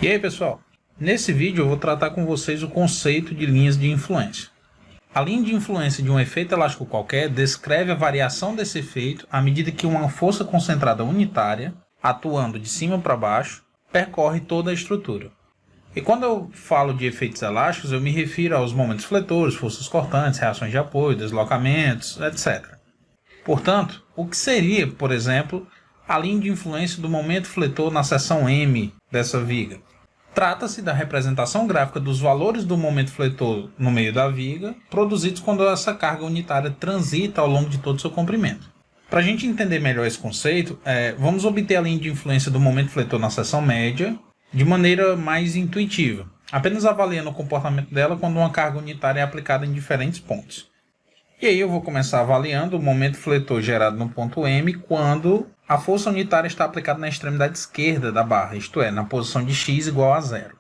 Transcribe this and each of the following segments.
E aí pessoal, nesse vídeo eu vou tratar com vocês o conceito de linhas de influência. A linha de influência de um efeito elástico qualquer descreve a variação desse efeito à medida que uma força concentrada unitária, atuando de cima para baixo, percorre toda a estrutura. E quando eu falo de efeitos elásticos, eu me refiro aos momentos fletores, forças cortantes, reações de apoio, deslocamentos, etc. Portanto, o que seria, por exemplo, a linha de influência do momento fletor na seção M dessa viga? Trata-se da representação gráfica dos valores do momento fletor no meio da viga, produzidos quando essa carga unitária transita ao longo de todo o seu comprimento. Para a gente entender melhor esse conceito, vamos obter a linha de influência do momento fletor na seção média de maneira mais intuitiva, apenas avaliando o comportamento dela quando uma carga unitária é aplicada em diferentes pontos. E aí eu vou começar avaliando o momento fletor gerado no ponto M quando a força unitária está aplicada na extremidade esquerda da barra, isto é, na posição de x igual a 0.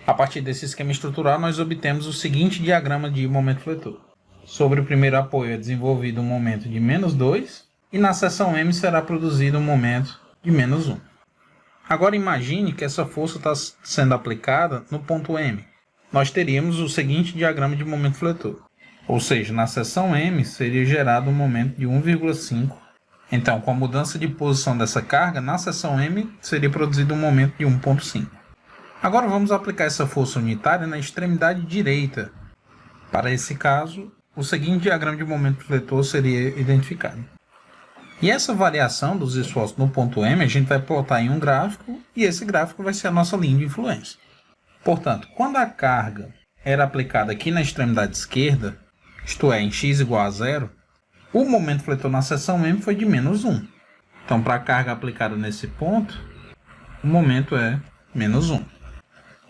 A partir desse esquema estrutural, nós obtemos o seguinte diagrama de momento fletor. Sobre o primeiro apoio é desenvolvido um momento de menos 2 e na seção M será produzido um momento de menos 1. Agora imagine que essa força está sendo aplicada no ponto M. Nós teríamos o seguinte diagrama de momento fletor. Ou seja, na seção M seria gerado um momento de 1,5. Então, com a mudança de posição dessa carga, na seção M seria produzido um momento de 1,5. Agora vamos aplicar essa força unitária na extremidade direita. Para esse caso, o seguinte diagrama de momento fletor seria identificado. E essa variação dos esforços no ponto M a gente vai plotar em um gráfico e esse gráfico vai ser a nossa linha de influência. Portanto, quando a carga era aplicada aqui na extremidade esquerda, isto é, em x igual a 0, o momento fletor na seção M foi de menos 1. Então, para a carga aplicada nesse ponto, o momento é menos 1.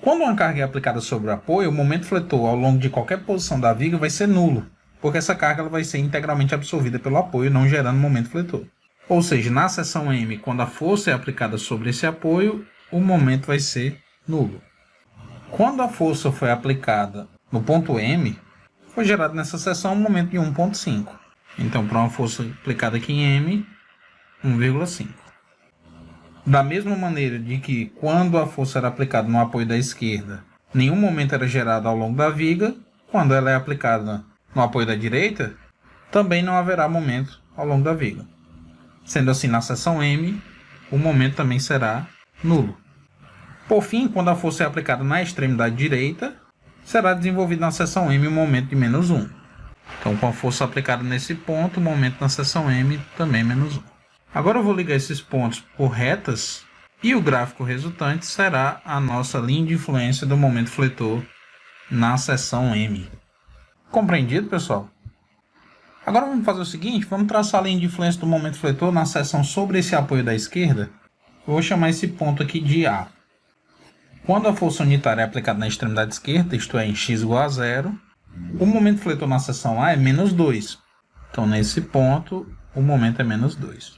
Quando uma carga é aplicada sobre o apoio, o momento fletor ao longo de qualquer posição da viga vai ser nulo, porque essa carga ela vai ser integralmente absorvida pelo apoio, não gerando momento fletor. Ou seja, na seção M, quando a força é aplicada sobre esse apoio, o momento vai ser nulo. Quando a força foi aplicada no ponto M, foi gerado nessa seção um momento de 1,5. Então, para uma força aplicada aqui em M, 1,5. Da mesma maneira de que, quando a força era aplicada no apoio da esquerda, nenhum momento era gerado ao longo da viga, quando ela é aplicada no apoio da direita, também não haverá momento ao longo da viga. Sendo assim, na seção M, o momento também será nulo. Por fim, quando a força é aplicada na extremidade direita, será desenvolvido na seção M um momento de menos 1. Então, com a força aplicada nesse ponto, o momento na seção M também é menos 1. Agora eu vou ligar esses pontos por retas e o gráfico resultante será a nossa linha de influência do momento fletor na seção M. Compreendido, pessoal? Agora vamos fazer o seguinte, vamos traçar a linha de influência do momento fletor na seção sobre esse apoio da esquerda. Eu vou chamar esse ponto aqui de A. Quando a força unitária é aplicada na extremidade esquerda, isto é, em x igual a 0, o momento fletor na seção A é menos 2. Então, nesse ponto, o momento é menos 2.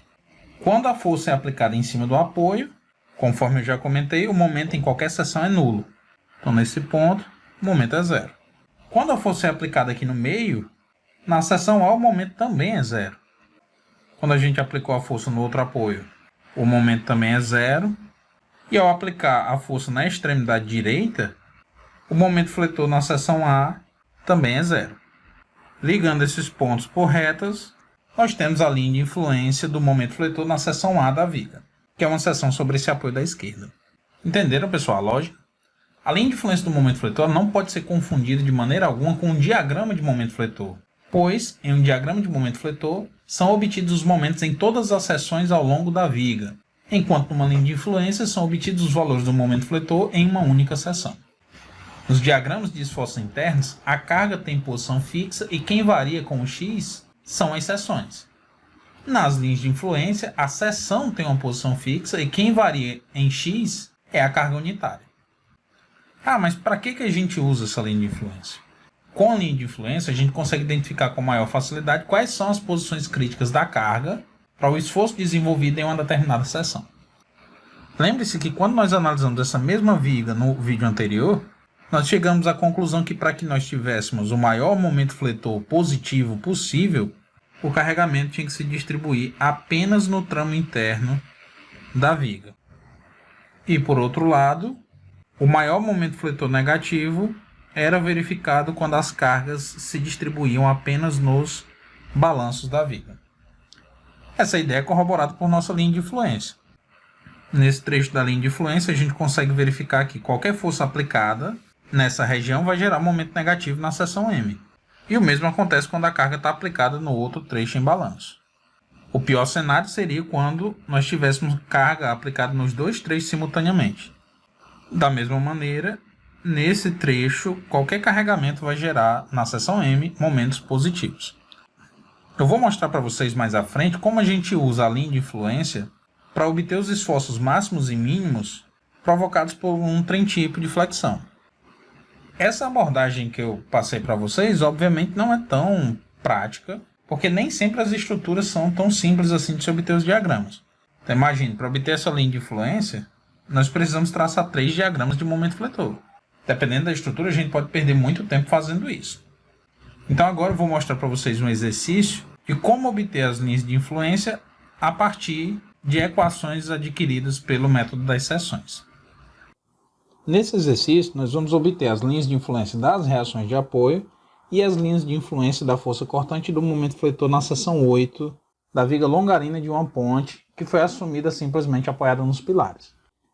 Quando a força é aplicada em cima do apoio, conforme eu já comentei, o momento em qualquer seção é nulo. Então, nesse ponto, o momento é 0. Quando a força é aplicada aqui no meio, na seção A o momento também é 0. Quando a gente aplicou a força no outro apoio, o momento também é 0. E ao aplicar a força na extremidade direita, o momento fletor na seção A também é 0. Ligando esses pontos por retas, nós temos a linha de influência do momento fletor na seção A da viga, que é uma seção sobre esse apoio da esquerda. Entenderam, pessoal, a lógica? A linha de influência do momento fletor não pode ser confundida de maneira alguma com um diagrama de momento fletor, pois, em um diagrama de momento fletor, são obtidos os momentos em todas as seções ao longo da viga, enquanto numa linha de influência são obtidos os valores do momento fletor em uma única seção. Nos diagramas de esforços internos, a carga tem posição fixa e quem varia com o x são as seções. Nas linhas de influência, a seção tem uma posição fixa e quem varia em x é a carga unitária. Mas para que a gente usa essa linha de influência? Com a linha de influência, a gente consegue identificar com maior facilidade quais são as posições críticas da carga para o esforço desenvolvido em uma determinada seção. Lembre-se que quando nós analisamos essa mesma viga no vídeo anterior, nós chegamos à conclusão que para que nós tivéssemos o maior momento fletor positivo possível, o carregamento tinha que se distribuir apenas no tramo interno da viga. E por outro lado, o maior momento fletor negativo era verificado quando as cargas se distribuíam apenas nos balanços da viga. Essa ideia é corroborada por nossa linha de influência. Nesse trecho da linha de influência, a gente consegue verificar que qualquer força aplicada nessa região vai gerar momento negativo na seção M. E o mesmo acontece quando a carga está aplicada no outro trecho em balanço. O pior cenário seria quando nós tivéssemos carga aplicada nos dois trechos simultaneamente. Da mesma maneira, nesse trecho, qualquer carregamento vai gerar, na seção M, momentos positivos. Eu vou mostrar para vocês mais à frente como a gente usa a linha de influência para obter os esforços máximos e mínimos provocados por um trem tipo de flexão. Essa abordagem que eu passei para vocês, obviamente, não é tão prática, porque nem sempre as estruturas são tão simples assim de se obter os diagramas. Então imagine, para obter essa linha de influência, nós precisamos traçar 3 diagramas de momento fletor. Dependendo da estrutura, a gente pode perder muito tempo fazendo isso. Então agora eu vou mostrar para vocês um exercício de como obter as linhas de influência a partir de equações adquiridas pelo método das seções. Nesse exercício, nós vamos obter as linhas de influência das reações de apoio e as linhas de influência da força cortante do momento fletor na seção 8 da viga longarina de uma ponte que foi assumida simplesmente apoiada nos pilares.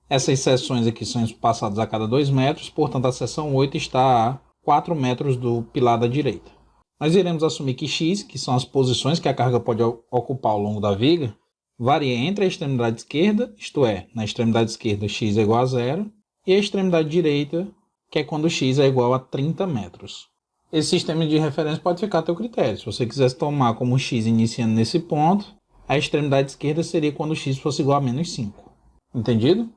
Essas seções aqui são espaçadas a cada 2 metros, portanto a seção 8 está a 4 metros do pilar da direita. Nós iremos assumir que x, que são as posições que a carga pode ocupar ao longo da viga, varia entre a extremidade esquerda, isto é, na extremidade esquerda x é igual a 0, e a extremidade direita, que é quando x é igual a 30 metros. Esse sistema de referência pode ficar a teu critério. Se você quisesse tomar como x iniciando nesse ponto, a extremidade esquerda seria quando x fosse igual a menos 5. Entendido?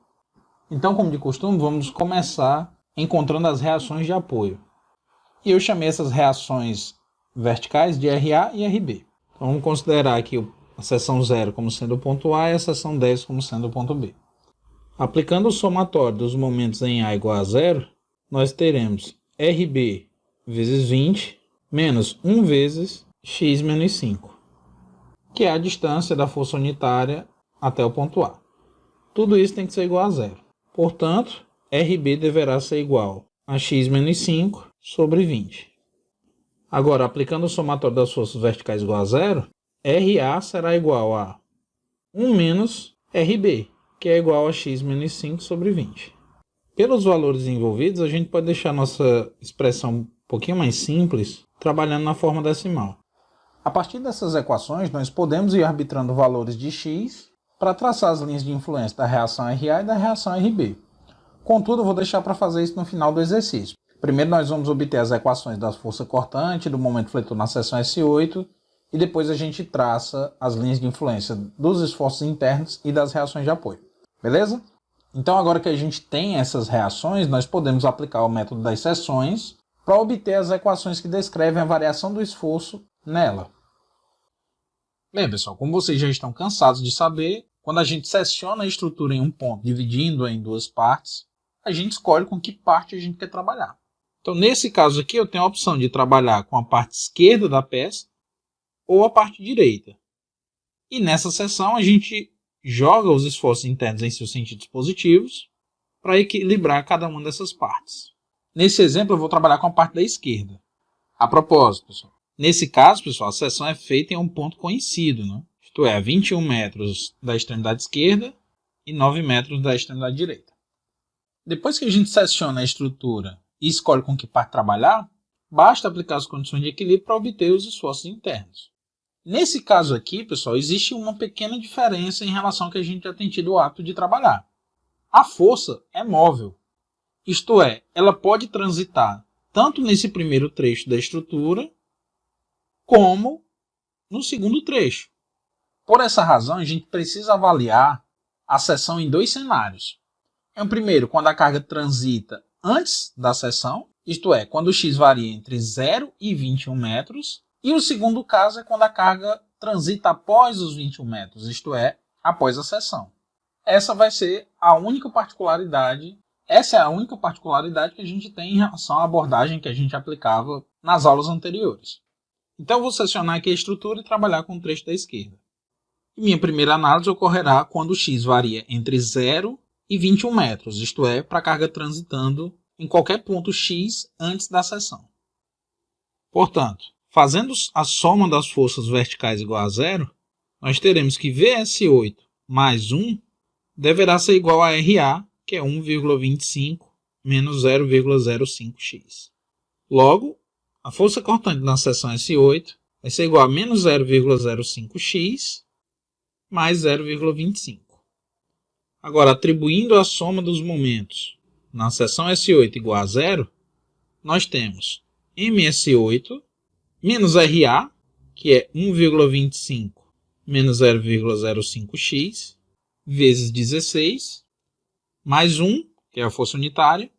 Então, como de costume, vamos começar encontrando as reações de apoio. E eu chamei essas reações verticais de RA e RB. Então, vamos considerar aqui a seção 0 como sendo o ponto A e a seção 10 como sendo o ponto B. Aplicando o somatório dos momentos em A igual a 0, nós teremos RB vezes 20 menos 1 vezes x menos 5, que é a distância da força unitária até o ponto A. Tudo isso tem que ser igual a 0. Portanto, RB deverá ser igual a x menos 5 sobre 20. Agora, aplicando o somatório das forças verticais igual a 0, RA será igual a 1 menos RB, que é igual a x menos 5 sobre 20. Pelos valores envolvidos, a gente pode deixar nossa expressão um pouquinho mais simples, trabalhando na forma decimal. A partir dessas equações, nós podemos ir arbitrando valores de x para traçar as linhas de influência da reação RA e da reação RB. Contudo, eu vou deixar para fazer isso no final do exercício. Primeiro nós vamos obter as equações da força cortante, do momento fletor na seção S8, e depois a gente traça as linhas de influência dos esforços internos e das reações de apoio. Beleza? Então agora que a gente tem essas reações, nós podemos aplicar o método das seções para obter as equações que descrevem a variação do esforço nela. Bem, pessoal, como vocês já estão cansados de saber, quando a gente seциona a estrutura em um ponto, dividindo-a em 2 partes, a gente escolhe com que parte a gente quer trabalhar. Então, nesse caso aqui, eu tenho a opção de trabalhar com a parte esquerda da peça ou a parte direita. E nessa seção, a gente joga os esforços internos em seus sentidos positivos para equilibrar cada uma dessas partes. Nesse exemplo, eu vou trabalhar com a parte da esquerda. A propósito, pessoal, nesse caso, pessoal, a seção é feita em um ponto conhecido, né? Isto é, 21 metros da extremidade esquerda e 9 metros da extremidade direita. Depois que a gente seleciona a estrutura e escolhe com que parte trabalhar, basta aplicar as condições de equilíbrio para obter os esforços internos. Nesse caso aqui, pessoal, existe uma pequena diferença em relação ao que a gente já tem tido o hábito de trabalhar. A força é móvel, isto é, ela pode transitar tanto nesse primeiro trecho da estrutura, como no segundo trecho. Por essa razão, a gente precisa avaliar a seção em 2 cenários. Em primeiro, quando a carga transita antes da seção, isto é, quando o x varia entre 0 e 21 metros, e o segundo caso é quando a carga transita após os 21 metros, isto é, após a seção. Essa vai ser a única particularidade, que a gente tem em relação à abordagem que a gente aplicava nas aulas anteriores. Então eu vou selecionar aqui a estrutura e trabalhar com o trecho da esquerda. E minha primeira análise ocorrerá quando o x varia entre 0 e 21 metros, isto é, para a carga transitando em qualquer ponto x antes da seção. Portanto, fazendo a soma das forças verticais igual a zero, nós teremos que VS8 mais 1 deverá ser igual a RA, que é 1,25 menos 0,05x. Logo, a força cortante na seção S8 vai ser igual a menos 0,05x mais 0,25. Agora, atribuindo a soma dos momentos na seção S8 igual a zero, nós temos MS8 menos RA, que é 1,25 menos 0,05x, vezes 16, mais 1, que é a força unitária,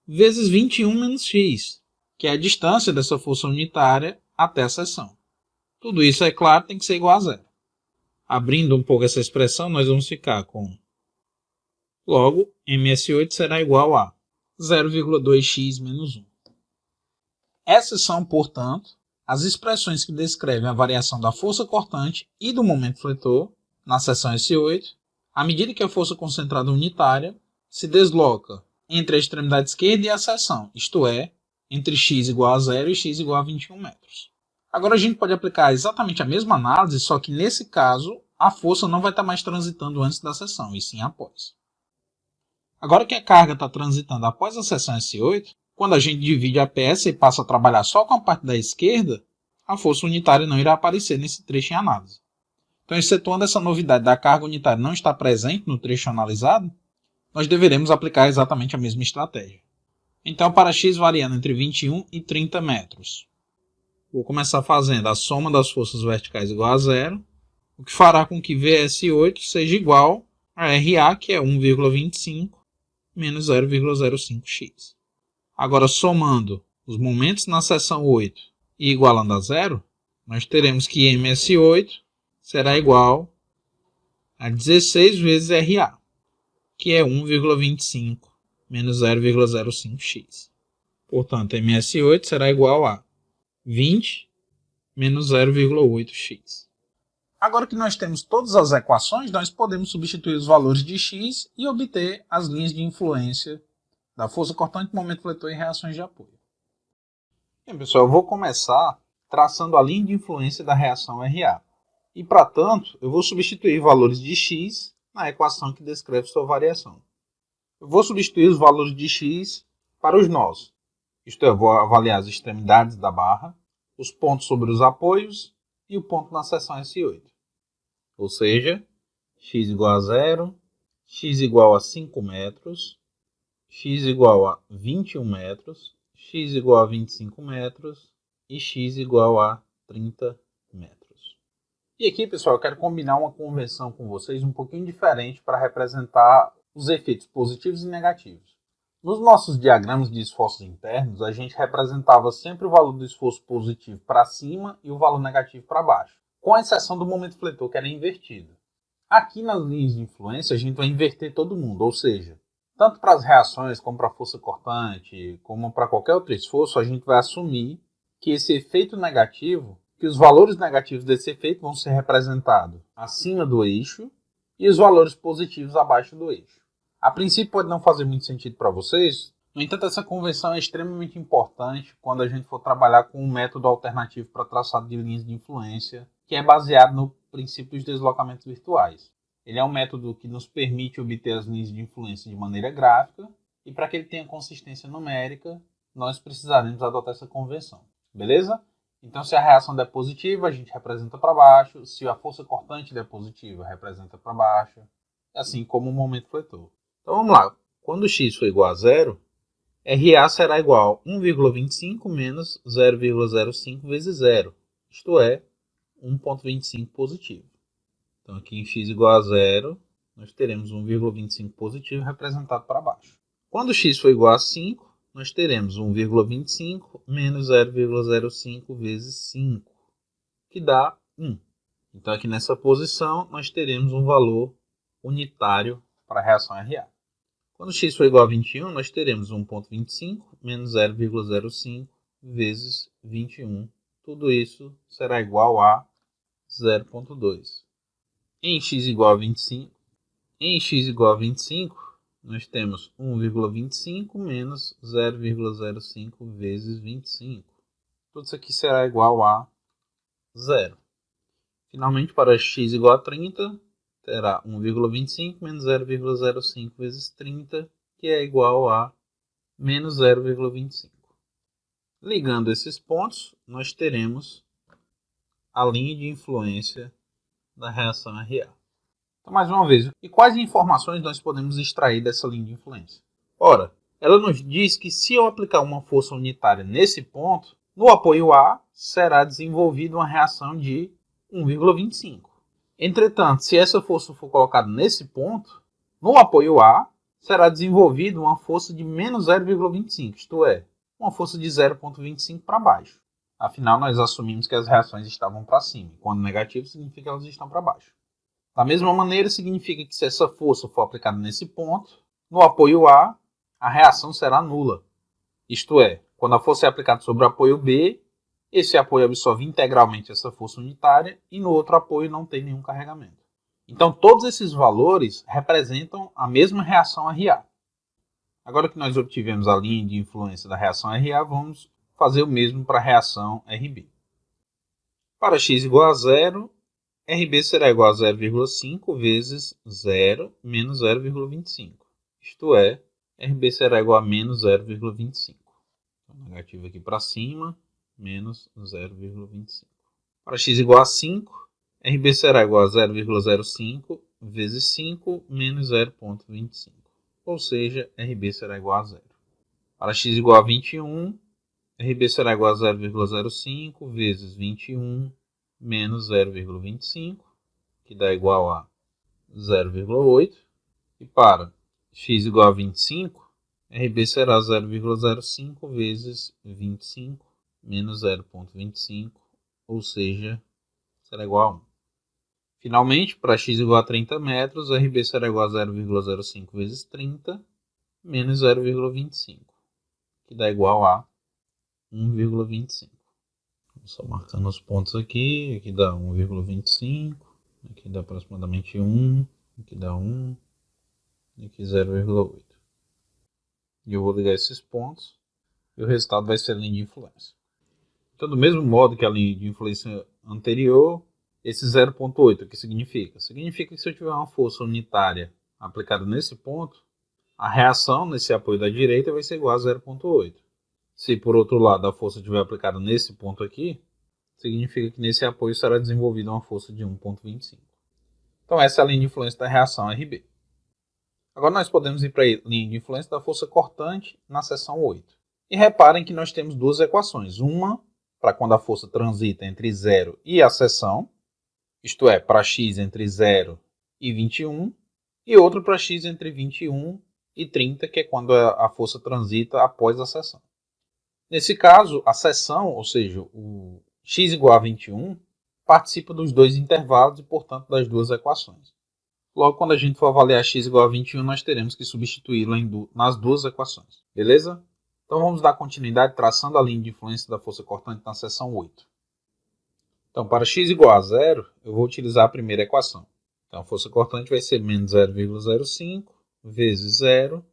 vezes 21 menos x, que é a distância dessa força unitária até a seção. Tudo isso, é claro, tem que ser igual a zero. Abrindo um pouco essa expressão, nós vamos ficar com... Logo, MS8 será igual a 0,2x menos 1. Essas são, portanto, as expressões que descrevem a variação da força cortante e do momento fletor na seção S8, à medida que a força concentrada unitária se desloca entre a extremidade esquerda e a seção, isto é, entre x igual a 0 e x igual a 21 metros. Agora a gente pode aplicar exatamente a mesma análise, só que nesse caso a força não vai estar mais transitando antes da seção, e sim após. Agora que a carga está transitando após a seção S8, quando a gente divide a peça e passa a trabalhar só com a parte da esquerda, a força unitária não irá aparecer nesse trecho em análise. Então, excetuando essa novidade da carga unitária não estar presente no trecho analisado, nós deveremos aplicar exatamente a mesma estratégia. Então, para x variando entre 21 e 30 metros, vou começar fazendo a soma das forças verticais igual a zero, o que fará com que VS8 seja igual a RA, que é 1,25 menos 0,05x. Agora, somando os momentos na seção 8 e igualando a zero, nós teremos que MS8 será igual a 16 vezes RA, que é 1,25 menos 0,05x. Portanto, MS8 será igual a 20 menos 0,8x. Agora que nós temos todas as equações, nós podemos substituir os valores de x e obter as linhas de influência da força cortante, momento fletor e reações de apoio. Bem, pessoal, eu vou começar traçando a linha de influência da reação RA. E, para tanto, eu vou substituir valores de x na equação que descreve sua variação. Eu vou substituir os valores de x para os nós. Isto é, eu vou avaliar as extremidades da barra, os pontos sobre os apoios e o ponto na seção S8. Ou seja, x igual a 0, x igual a 5 metros, x igual a 21 metros, x igual a 25 metros e x igual a 30 metros. E aqui, pessoal, eu quero combinar uma convenção com vocês um pouquinho diferente para representar os efeitos positivos e negativos. Nos nossos diagramas de esforços internos, a gente representava sempre o valor do esforço positivo para cima e o valor negativo para baixo, com exceção do momento fletor, que era invertido. Aqui nas linhas de influência, a gente vai inverter todo mundo, ou seja, tanto para as reações, como para a força cortante, como para qualquer outro esforço, a gente vai assumir que esse efeito negativo, que os valores negativos desse efeito vão ser representados acima do eixo e os valores positivos abaixo do eixo. A princípio pode não fazer muito sentido para vocês, no entanto essa convenção é extremamente importante quando a gente for trabalhar com um método alternativo para traçado de linhas de influência, que é baseado no princípio dos deslocamentos virtuais. Ele é um método que nos permite obter as linhas de influência de maneira gráfica, e para que ele tenha consistência numérica, nós precisaremos adotar essa convenção. Beleza? Então, se a reação der positiva, a gente representa para baixo. Se a força cortante der positiva, representa para baixo. Assim como o momento fletor. Então, vamos lá. Quando x for igual a zero, RA será igual a 1,25 menos 0,05 vezes zero. Isto é, 1,25 positivo. Então, aqui em x igual a zero, nós teremos 1,25 positivo representado para baixo. Quando x for igual a 5, nós teremos 1,25 menos 0,05 vezes 5, que dá 1. Então, aqui nessa posição, nós teremos um valor unitário para a reação RA. Quando x for igual a 21, nós teremos 1,25 menos 0,05 vezes 21, tudo isso será igual a 0,2. Em x igual a 25, nós temos 1,25 menos 0,05 vezes 25. Tudo isso aqui será igual a 0. Finalmente, para x igual a 30, terá 1,25 menos 0,05 vezes 30, que é igual a menos 0,25. Ligando esses pontos, nós teremos a linha de influência da reação RA. Então, mais uma vez, e quais informações nós podemos extrair dessa linha de influência? Ora, ela nos diz que se eu aplicar uma força unitária nesse ponto, no apoio A será desenvolvida uma reação de 1,25. Entretanto, se essa força for colocada nesse ponto, no apoio A será desenvolvida uma força de menos 0,25, isto é, uma força de 0,25 para baixo. Afinal, nós assumimos que as reações estavam para cima. Quando negativo, significa que elas estão para baixo. Da mesma maneira, significa que se essa força for aplicada nesse ponto, no apoio A reação será nula. Isto é, quando a força é aplicada sobre o apoio B, esse apoio absorve integralmente essa força unitária e no outro apoio não tem nenhum carregamento. Então, todos esses valores representam a mesma reação RA. Agora que nós obtivemos a linha de influência da reação RA, vamos fazer o mesmo para a reação RB. Para x igual a 0, RB será igual a 0,5 vezes 0 menos 0,25. Isto é, RB será igual a menos 0,25. Então, negativo aqui para cima, menos 0,25. Para x igual a 5, RB será igual a 0,05 vezes 5 menos 0,25. Ou seja, RB será igual a 0. Para x igual a 21, RB será igual a 0,05 vezes 21 menos 0,25, que dá igual a 0,8. E para x igual a 25, RB será 0,05 vezes 25 menos 0,25, ou seja, será igual a 1. Finalmente, para x igual a 30 metros, RB será igual a 0,05 vezes 30 menos 0,25, que dá igual a 1,25. Só marcando os pontos aqui dá 1,25, aqui dá aproximadamente 1, aqui dá 1, aqui 0,8. E eu vou ligar esses pontos e o resultado vai ser a linha de influência. Então, do mesmo modo que a linha de influência anterior, esse 0,8, o que significa? Significa que se eu tiver uma força unitária aplicada nesse ponto, a reação nesse apoio da direita vai ser igual a 0,8. Se, por outro lado, a força estiver aplicada nesse ponto aqui, significa que nesse apoio será desenvolvida uma força de 1,25. Então, essa é a linha de influência da reação RB. Agora, nós podemos ir para a linha de influência da força cortante na seção 8. E reparem que nós temos duas equações. Uma para quando a força transita entre 0 e a seção, isto é, para x entre 0 e 21, e outra para x entre 21 e 30, que é quando a força transita após a seção. Nesse caso, a seção, ou seja, o x igual a 21, participa dos dois intervalos e, portanto, das duas equações. Logo, quando a gente for avaliar x igual a 21, nós teremos que substituí-la nas duas equações. Beleza? Então, vamos dar continuidade traçando a linha de influência da força cortante na seção 8. Então, para x igual a 0, eu vou utilizar a primeira equação. Então, a força cortante vai ser menos 0,05 vezes 0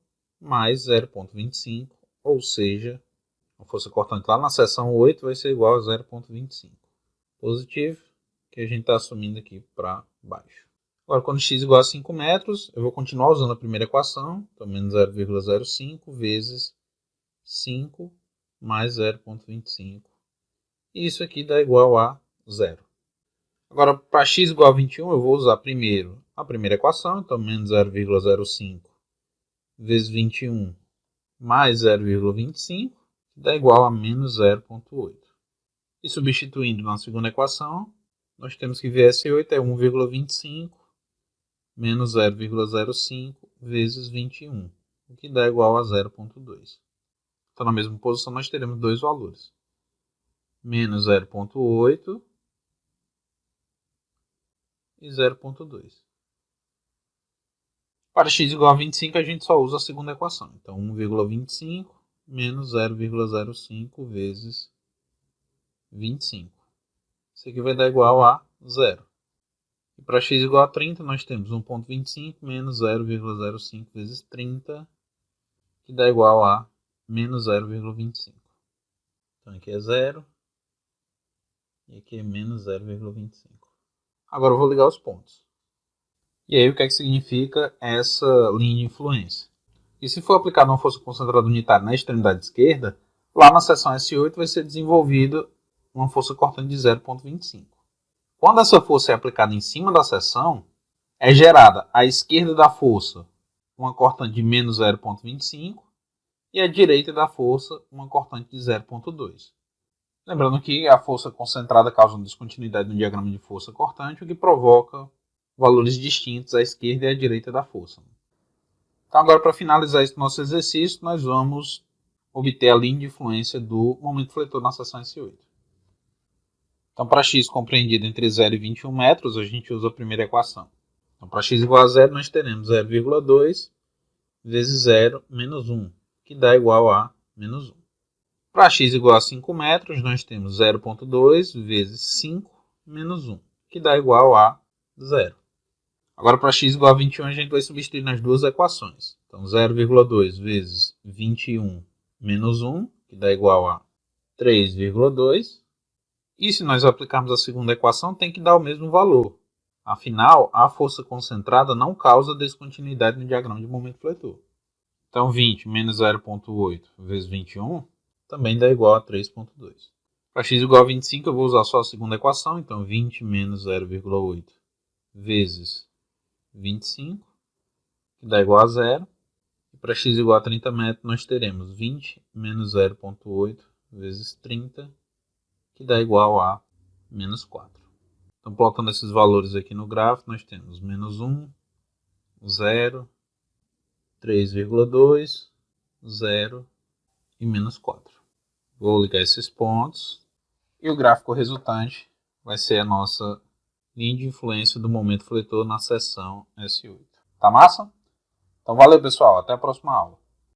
mais 0,25, ou seja, a força cortante lá na seção 8 vai ser igual a 0,25. Positivo, que a gente está assumindo aqui para baixo. Agora, quando x igual a 5 metros, eu vou continuar usando a primeira equação. Então, menos 0,05 vezes 5 mais 0,25. E isso aqui dá igual a 0. Agora, para x igual a 21, eu vou usar primeiro a primeira equação. Então, menos 0,05 vezes 21 mais 0,25, que dá igual a menos 0,8. E substituindo na segunda equação, nós temos que ver esse 8 é 1,25 menos 0,05 vezes 21, o que dá igual a 0,2. Então, na mesma posição, nós teremos dois valores. Menos 0,8 e 0,2. Para x igual a 25, a gente só usa a segunda equação. Então, 1,25 menos 0,05 vezes 25. Isso aqui vai dar igual a 0. E para x igual a 30, nós temos 1,25 menos 0,05 vezes 30, que dá igual a menos 0,25. Então aqui é 0 e aqui é menos 0,25. Agora eu vou ligar os pontos. E aí o que é que significa essa linha de influência? E se for aplicada uma força concentrada unitária na extremidade esquerda, lá na seção S8 vai ser desenvolvida uma força cortante de 0,25. Quando essa força é aplicada em cima da seção, é gerada à esquerda da força uma cortante de menos 0,25 e à direita da força uma cortante de 0,2. Lembrando que a força concentrada causa uma descontinuidade no diagrama de força cortante, o que provoca valores distintos à esquerda e à direita da força. Então agora, para finalizar esse nosso exercício, nós vamos obter a linha de influência do momento fletor na seção S8. Então, para x compreendido entre 0 e 21 metros, a gente usa a primeira equação. Então, para x igual a 0, nós teremos 0,2 vezes 0 menos 1, que dá igual a menos 1. Para x igual a 5 metros, nós temos 0,2 vezes 5 menos 1, que dá igual a 0. Agora, para x igual a 21, a gente vai substituir nas duas equações. Então, 0,2 vezes 21 menos 1, que dá igual a 3,2. E se nós aplicarmos a segunda equação, tem que dar o mesmo valor. Afinal, a força concentrada não causa descontinuidade no diagrama de momento fletor. Então, 20 menos 0,8 vezes 21 também dá igual a 3,2. Para x igual a 25, eu vou usar só a segunda equação. Então, 20 menos 0,8 vezes 25, que dá igual a 0. E para x igual a 30 metros, nós teremos 20 menos 0,8 vezes 30, que dá igual a menos 4. Então, plotando esses valores aqui no gráfico, nós temos menos 1, 0, 3,2, 0 e menos 4. Vou ligar esses pontos e o gráfico resultante vai ser a nossa linha de influência do momento fletor na seção S8. Tá massa? Então valeu, pessoal. Até a próxima aula.